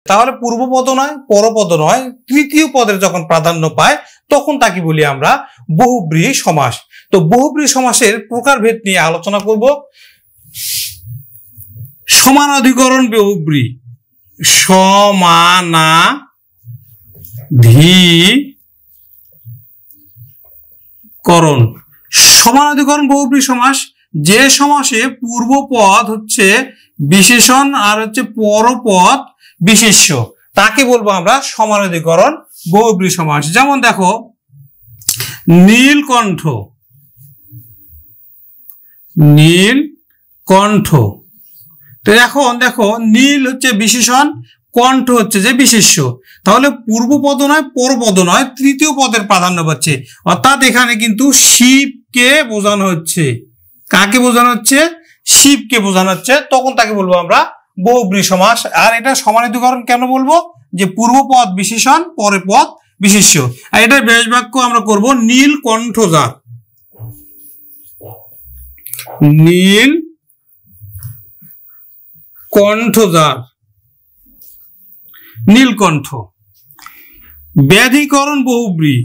তাহলে পূর্বপদ নয়, পরপদ নয়, তৃতীয় পদের যখন প্রাধান্য পায় তখন তাকে বলি আমরা বহুব্রীহি সমাস। তো বহুব্রীহি সমাসের প্রকারভেদ নিয়ে আলোচনা করব। সমানাধিকরণ বহুব্রীহি, সমানাধিকরণ। সমানাধিকরণ বহুব্রীহি সমাস যে সমাসে পূর্বপদ হচ্ছে বিশেষণ আর হচ্ছে পরপদ বিশেষ্য, তাকে বলবো আমরা সমানাধিকরণ বহুব্রীহি সমাস। যেমন দেখো নীলকণ্ঠ, নীলকণ্ঠ। তো এখন দেখো নীল হচ্ছে বিশেষণ, কণ্ঠ হচ্ছে যে বিশেষ্য, তাহলে পূর্বপদ নয়, পরপদ নয়, তৃতীয় পদের প্রাধান্য পাচ্ছে। অর্থাৎ এখানে কিন্তু শিবকে বোঝানো হচ্ছে। কাকে বোঝানো হচ্ছে? শিবকে বোঝানো হচ্ছে। তখন তাকে বলবো আমরা বহুব্রীহি সমাস। আর এটা সমানাধিকরণ কেন বলবো? যে পূর্বপদ বিশেষণ, পরের পদ বিশেষ্য। আর এটা ব্যাস বাক্য আমরা করব নীলকণ্ঠ যার, নীলকণ্ঠ যার, নীলকণ্ঠ। ব্যাধিকরণ বহুব্রীহি,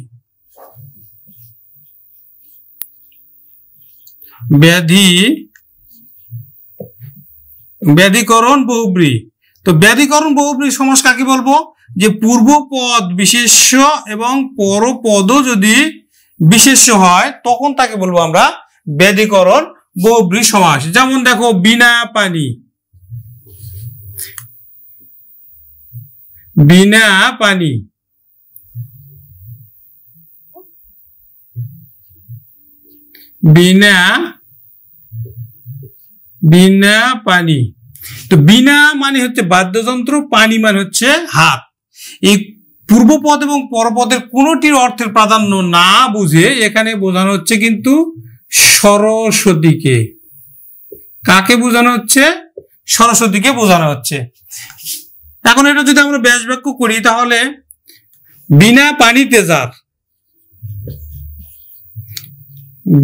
ব্যাধিকরণ বহুব্রীহি। তো ব্যাধিকরণ বহুব্রীহি সমাস কাকে বলবো? যে পূর্বপদ বিশেষ্য এবং পরপদও যদি বিশেষ্য হয় তখন তাকে বলবো আমরা ব্যাধিকরণ বহুব্রীহি সমাস। যেমন দেখো বিনা পানি, বিনা পানি, বিনা বিনা পানি। তো বিনা মানে হচ্ছে বাদ্যযন্ত্র, পানি মানে হচ্ছে হাত। এই পূর্বপদ এবং পরপদের কোনটির অর্থের প্রাধান্য না বুঝে এখানে বোঝানো হচ্ছে কিন্তু সরস্বতীকে। কাকে বোঝানো হচ্ছে? সরস্বতীকে বোঝানো হচ্ছে। এখন এটা যদি আমরা ব্যাস বাক্য করি তাহলে বিনা পানিতে যার,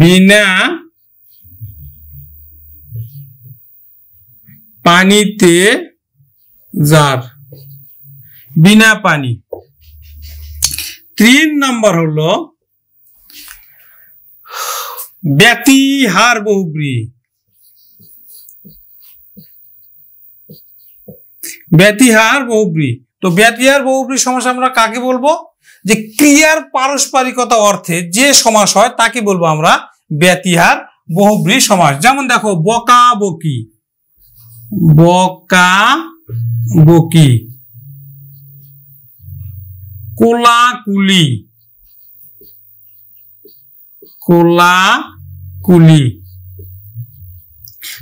বিনা পানিতে যার, বিনা পানি। 3 নম্বর হলো ব্যতিহার বহুব্রীহি। ব্যতিহার বহুব্রীহি। তো ব্যতিহার বহুব্রীহি সমাস আমরা কাকে বলবো? যে ক্রিয়ার পারস্পরিকতা অর্থে যে সমাস হয় তাকে বলবো আমরা ব্যতিহার বহুব্রীহি সমাস। যেমন দেখো বকাবকি, বকাবকি, কোলাকুলি, কোলাকুলি।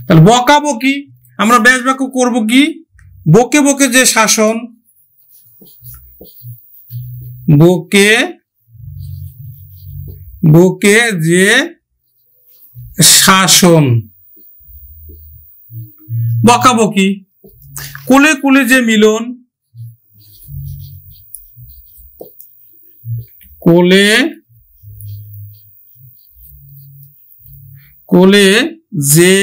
তাহলে বকাবকি আমরা ব্যাস বাক্য করব কি? বকে বকে যে শাসন, বকে বকে যে শাসন, বকাবকি। কোলে কোলে যে মিলন, কোলে কোলে যে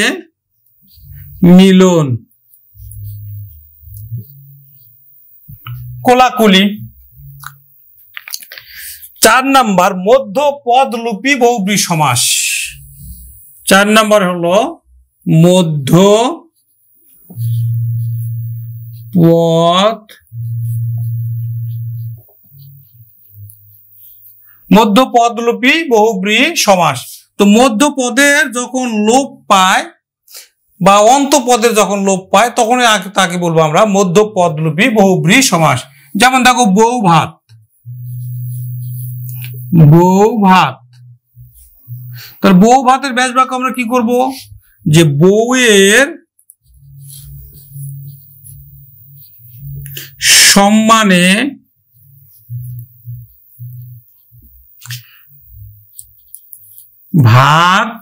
মিলন, কোলাকুলি। 4 নাম্বার মধ্যপদলোপী বহুব্রীহি সমাস। 4 নাম্বার হলো মধ্যপদলোপী বহুব্রীহি সমাস। তো মধ্যপদের যখন লোপ পায় বা অন্তপদের যখন লোপ পায় তখন তাকে বলবো আমরা মধ্যপদলোপী বহুব্রীহি সমাস। যেমন দেখো বউ ভাত, বউ ভাত। তার বউ ভাতের ব্যাস বাক্য আমরা কি করব? যে বউয়ের সম্মানে ভাত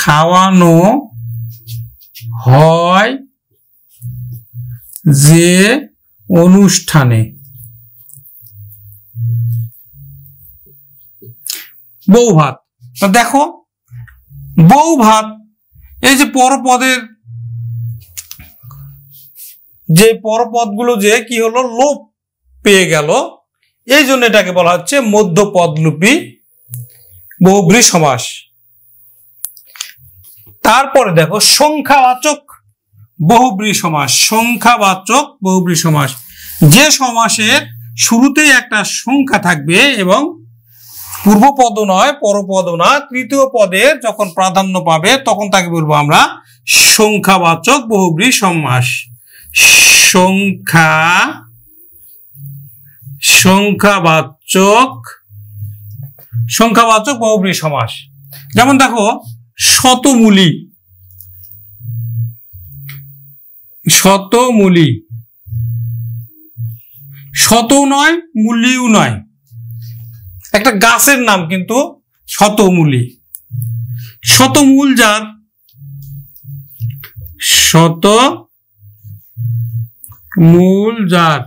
খাওয়ানো হয় যে অনুষ্ঠানে। বউ ভাত। দেখো বউ ভাত, এই যে পরপদের যে পরপদগুলো যে কি হলো, লোপ পেয়ে গেল, এই জন্য এটাকে বলা হচ্ছে মধ্যপদলোপী বহুব্রী সমাস। তারপরে দেখো সংখ্যাবাচক বহুব্রী সমাস। সংখ্যাবাচক বহুব্রী সমাস, যে সমাসের শুরুতেই একটা সংখ্যা থাকবে এবং পূর্বপদ নয়, পরপদ নয়, তৃতীয় পদের যখন প্রাধান্য পাবে তখন তাকে বলবো আমরা সংখ্যাবাচক বহুব্রী সমাস। সংখ্যাবাচক বহুব্রী সমাস। যেমন দেখো শতমূলী, শতমূলী, শতও নয় মূলীও নয়, একটা গাছের নাম কিন্তু শতমূলী। শতমূল যার, শতমূল যার,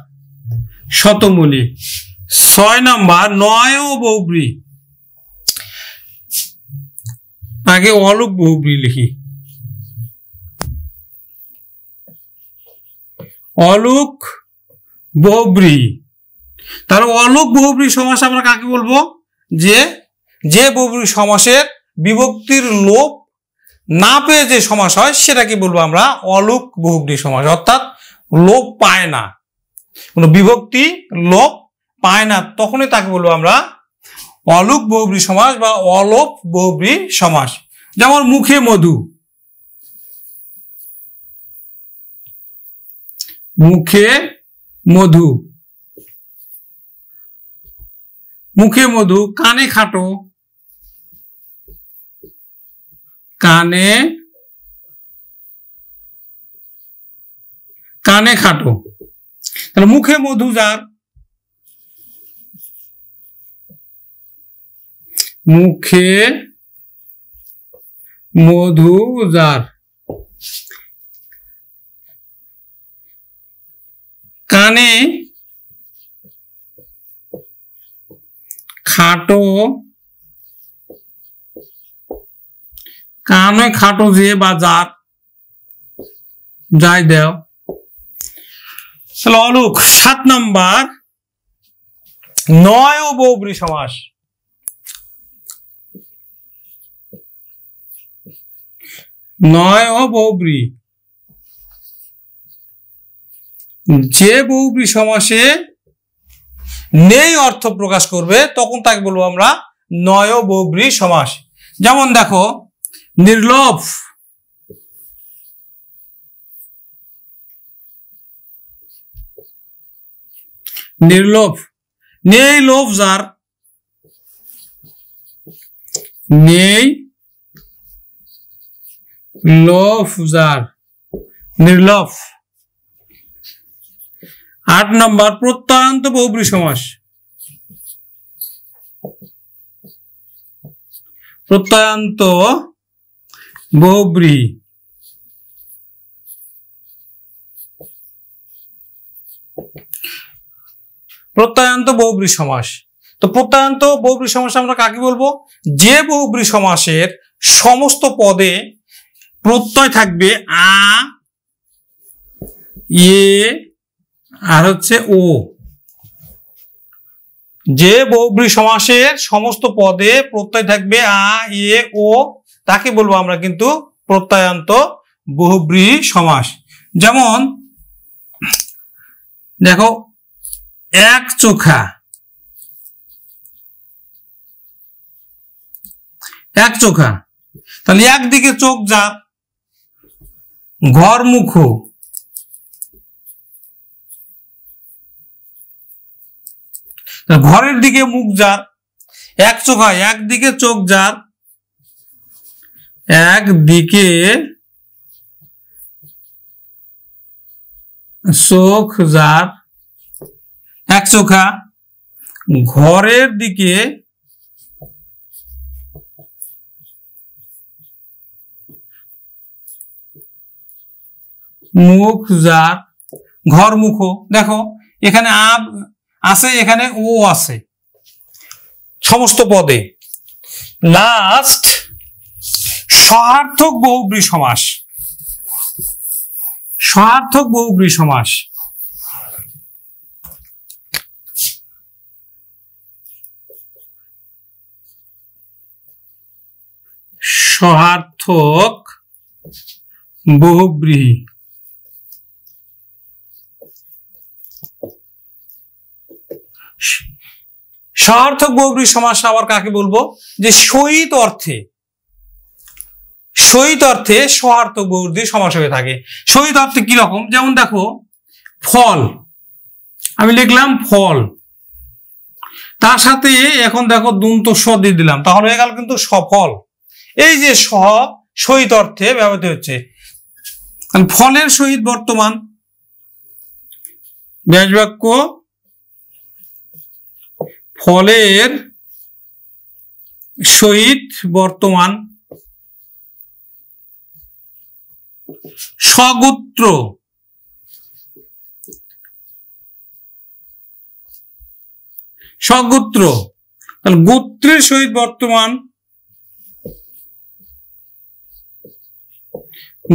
শতমূলী। 6 নাম্বার নয় বহুব্রী, আগে অলুক বহুব্রী লিখি, অলুক বহুব্রী। তাহলে অলুক বহুব্রী সমাস আমরা কাকে বলবো, যে বহুব্রী সমাসের বিভক্তির লোপ না পেয়ে যে সমাস হয় সেটাকে বলবো আমরা অলুক বহুব্রী সমাস, অর্থাৎ লোপ পায় না, কোনো বিভক্তি লোপ পায় না, তখনই তাকে বলবো আমরা অলুক বহুব্রী সমাস বা অলোপ বহুব্রী সমাস। যেমন মুখে মধু, মুখে মধু, মুখে মধু। কানে খাটো, কানে খাটো। তাহলে মুখে মধু যার, মুখে মধু যার, কানে খাটো, কানে খাটো যে বা যার, যাই দেও। তাহলে অলুক। 7 নাম্বার নয় বহুব্রী সমাস। নয় বহুব্রী, যে বহুব্রী সমাসে নেই অর্থ প্রকাশ করবে তখন তাকে বলবো আমরা নয় বহুব্রী সমাস। যেমন দেখো নির্লোভ, নির্লোভ। নেই লোভ যার, নেই লোভ যার, নির্লোভ। 8 নম্বর প্রত্যয়ান্ত বহুব্রী সমাস। প্রত্যয়ান্ত বহুব্রী, প্রত্যয়ান্ত বহুব্রী সমাস। তো প্রত্যয়ান্ত বহুব্রী সমাস আমরা কাকে বলবো, যে বহুব্রী সমাসের সমস্ত পদে প্রত্যয় থাকবে আ, এ আর হচ্ছে ও। যে বহুব্রী সমাসের সমস্ত পদে প্রত্যয় থাকবে আ, এ, ও, তাকে বলবো আমরা কিন্তু প্রত্যয়ান্ত বহুব্রী সমাস। যেমন দেখো এক চোখা, এক চোখা। তাহলে একদিকে চোখ যার, ঘর মুখ, ঘরের দিকে মুখ যার, এক চোখা, একদিকে চোখ যার, একদিকে চোখ যার, এক চোখা। ঘরের দিকে মুখ যার, ঘর মুখ। দেখো এখানে আ আছে, এখানে ও আছে সমস্ত পদে। লাস্ট সহার্থক বহুব্রী সমাস। সহার্থক বহুব্রীহি সমাস। সহার্থক বহুব্রীহি। সহার্থক বহুব্রীহি সমাস আবার কাকে বলবো? যে সহিত অর্থে সহার্থক বহুব্রীহি সমাস হয়ে থাকে। সহিত অর্থে কি রকম? যেমন দেখো ফল, আমি লিখলাম ফল, তার সাথে এখন দেখো দন্ত স দিয়ে দিলাম, তাহলে হয়ে গেল কিন্তু সফল। এই যে সহিত অর্থে ব্যবহৃত হচ্ছে। ফলের সহিত বর্তমান, ব্যাসবাক্য ফলের সহিত বর্তমান, সগোত্র, গোত্রের সহিত বর্তমান,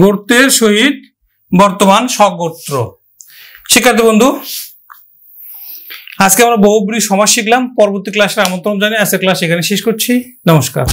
গোত্রের সহিত বর্তমান সগোত্র। শিক্ষার্থী বন্ধু, আজকে আমরা বহুব্রীহি সমাস শিখলাম। পরবর্তী ক্লাসে আমন্ত্রণ জানিয়ে আজকের ক্লাস এখানে শেষ করছি। নমস্কার।